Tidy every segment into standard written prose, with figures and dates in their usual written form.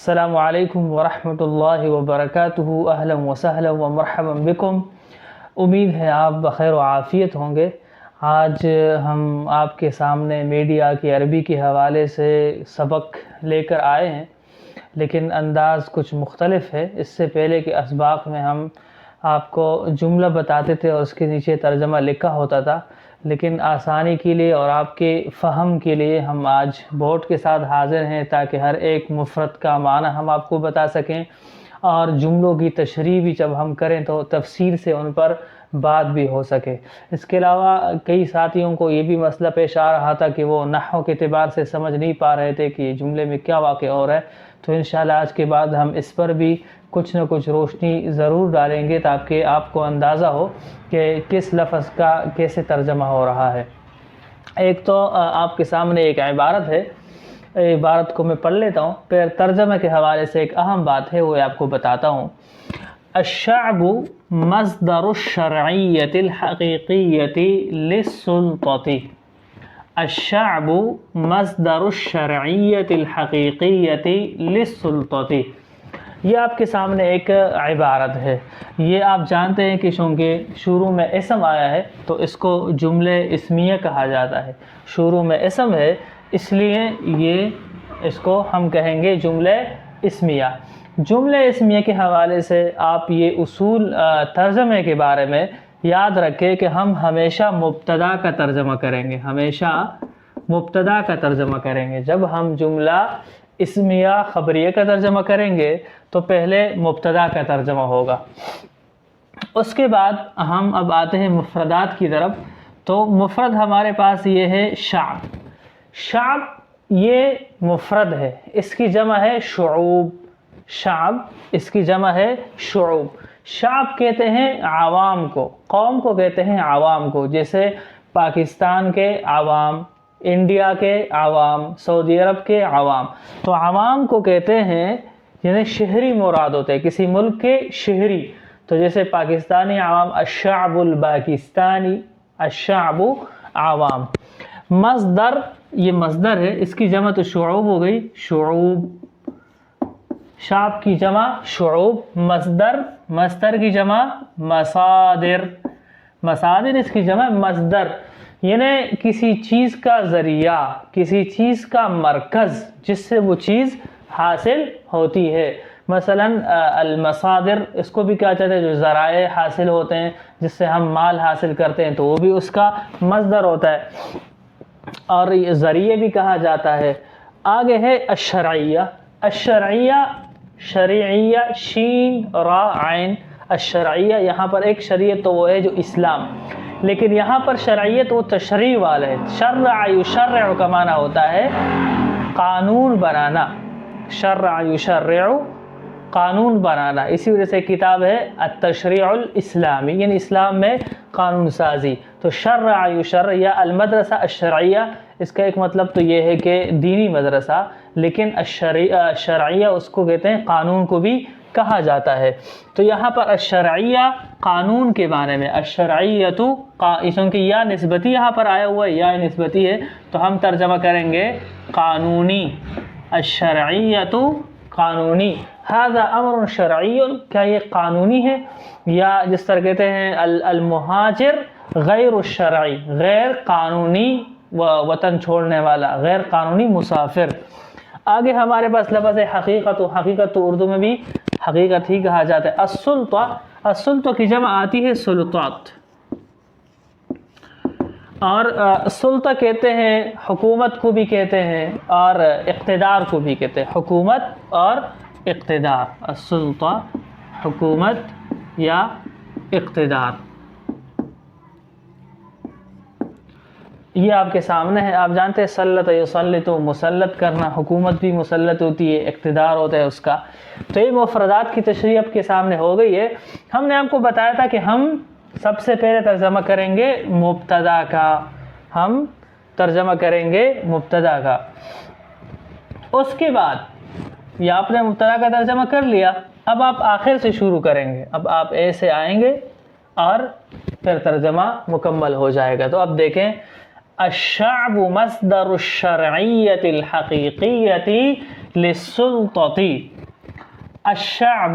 السلام علیکم ورحمۃ اللہ وبرکاتہ، اہلا وسہلا ومرحبا بکم۔ امید ہے آپ بخیر و عافیت ہوں گے۔ آج ہم آپ کے سامنے میڈیا کی عربی کے حوالے سے سبق لے کر آئے ہیں، لیکن انداز کچھ مختلف ہے۔ اس سے پہلے کے اسباق میں ہم آپ کو جملہ بتاتے تھے اور اس کے نیچے ترجمہ لکھا ہوتا تھا، لیکن آسانی کے لیے اور آپ کے فہم کے لیے ہم آج بورڈ کے ساتھ حاضر ہیں تاکہ ہر ایک مفرد کا معنی ہم آپ کو بتا سکیں، اور جملوں کی تشریح بھی جب ہم کریں تو تفصیل سے ان پر بات بھی ہو سکے۔ اس کے علاوہ کئی ساتھیوں کو یہ بھی مسئلہ پیش آ رہا تھا کہ وہ نحو کے اعتبار سے سمجھ نہیں پا رہے تھے کہ جملے میں کیا واقع ہو رہا ہے، تو انشاءاللہ آج کے بعد ہم اس پر بھی کچھ نہ کچھ روشنی ضرور ڈالیں گے تاکہ آپ کو اندازہ ہو کہ کس لفظ کا کیسے ترجمہ ہو رہا ہے۔ ایک تو آپ کے سامنے ایک عبارت ہے، عبارت کو میں پڑھ لیتا ہوں، پھر ترجمہ کے حوالے سے ایک اہم بات ہے وہ آپ کو بتاتا ہوں۔ الشعب مصدر الشرعیت الحقیقیت للسلطة۔ الشعب مصدر الشرعیت الحقیقیت للسلطة، یہ آپ کے سامنے ایک عبارت ہے۔ یہ آپ جانتے ہیں کہ چونکہ شروع میں اسم آیا ہے تو اس کو جملے اسمیہ کہا جاتا ہے۔ شروع میں اسم ہے اس لیے اس کو ہم کہیں گے جملے اسمیہ۔ جملے اسمیہ کے حوالے سے آپ یہ اصول ترجمے کے بارے میں یاد رکھیں کہ ہم ہمیشہ مبتدا کا ترجمہ کریں گے، ہمیشہ مبتدا کا ترجمہ کریں گے۔ جب ہم جملہ اسمیہ خبریہ کا ترجمہ کریں گے تو پہلے مبتدا کا ترجمہ ہوگا۔ اس کے بعد ہم اب آتے ہیں مفردات کی طرف۔ تو مفرد ہمارے پاس یہ ہے شعب۔ شعب یہ مفرد ہے، اس کی جمع ہے شعوب۔ شعب اس کی جمع ہے شعوب۔ شعب کہتے ہیں عوام کو، قوم کو کہتے ہیں عوام کو، جیسے پاکستان کے عوام، انڈیا کے عوام، سعودی عرب کے عوام۔ تو عوام کو کہتے ہیں یعنی شہری مراد ہوتے ہیں، کسی ملک کے شہری۔ تو جیسے پاکستانی عوام الشعب الپاکستانی، الشعب عوام۔ مصدر یہ مصدر ہے، اس کی جمع تو شعوب ہو گئی، شعوب۔ شعب کی جمع شعوب۔ مصدر کی جمع مصادر۔ مصادر اس کی جمع مصدر، یعنی کسی چیز کا ذریعہ، کسی چیز کا مرکز جس سے وہ چیز حاصل ہوتی ہے۔ مثلا المصادر اس کو بھی کہا جاتا ہے جو ذرائع حاصل ہوتے ہیں، جس سے ہم مال حاصل کرتے ہیں، تو وہ بھی اس کا مصدر ہوتا ہے، اور یہ ذریعے بھی کہا جاتا ہے۔ آگے ہے الشرعیہ۔ الشرعیہ، شرعیہ شین را عین، الشرعیہ یہاں پر ایک شریعت تو وہ ہے جو اسلام، لیکن یہاں پر شرعیت وہ تشریع والا ہے۔ شرع یشرع کا معنی ہوتا ہے قانون بنانا، شرع یشرع قانون بنانا۔ اسی وجہ سے کتاب ہے التشریع الاسلامی، یعنی اسلام میں قانون سازی۔ تو شرع یشرع یا المدرسہ الشرعیہ، اس کا ایک مطلب تو یہ ہے کہ دینی مدرسہ، لیکن الشرعیہ اس کو کہتے ہیں قانون کو بھی کہا جاتا ہے۔ تو یہاں پر الشرعیہ قانون کے معنی میں، الشرعیۃ کیونکہ یا نسبتی یہاں پر آیا ہوا ہے، یا نسبتی ہے تو ہم ترجمہ کریں گے قانونی۔ الشرعیۃ قانونی، ھذا امر شرعی، کیا یہ قانونی ہے؟ یا جس طرح کہتے ہیں المہاجر غیر الشرعی، غیر قانونی وطن چھوڑنے والا، غیر قانونی مسافر۔ آگے ہمارے پاس لفظ ہے حقیقت۔ حقیقت تو اردو میں بھی حقیقت ہی کہا جاتا ہے۔ السلطہ، السلطہ کی جمع آتی ہے سلطات، اور سلطہ کہتے ہیں حکومت کو بھی کہتے ہیں اور اقتدار کو بھی کہتے ہیں، حکومت اور اقتدار۔ السلطہ حکومت یا اقتدار، یہ آپ کے سامنے ہے۔ آپ جانتے ہیں سلط یسلط، مسلط کرنا، حکومت بھی مسلط ہوتی ہے، اقتدار ہوتا ہے اس کا۔ تو یہ مفردات کی تشریح آپ کے سامنے ہو گئی ہے۔ ہم نے آپ کو بتایا تھا کہ ہم سب سے پہلے ترجمہ کریں گے مبتدا کا، ہم ترجمہ کریں گے مبتدا کا۔ اس کے بعد یہ آپ نے مبتدا کا ترجمہ کر لیا، اب آپ آخر سے شروع کریں گے۔ اب آپ اے سے آئیں گے اور پھر ترجمہ مکمل ہو جائے گا۔ تو اب دیکھیں، الشعب مصدر الشرعیت الحقیقیت للسلطة، الشعب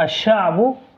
الشعب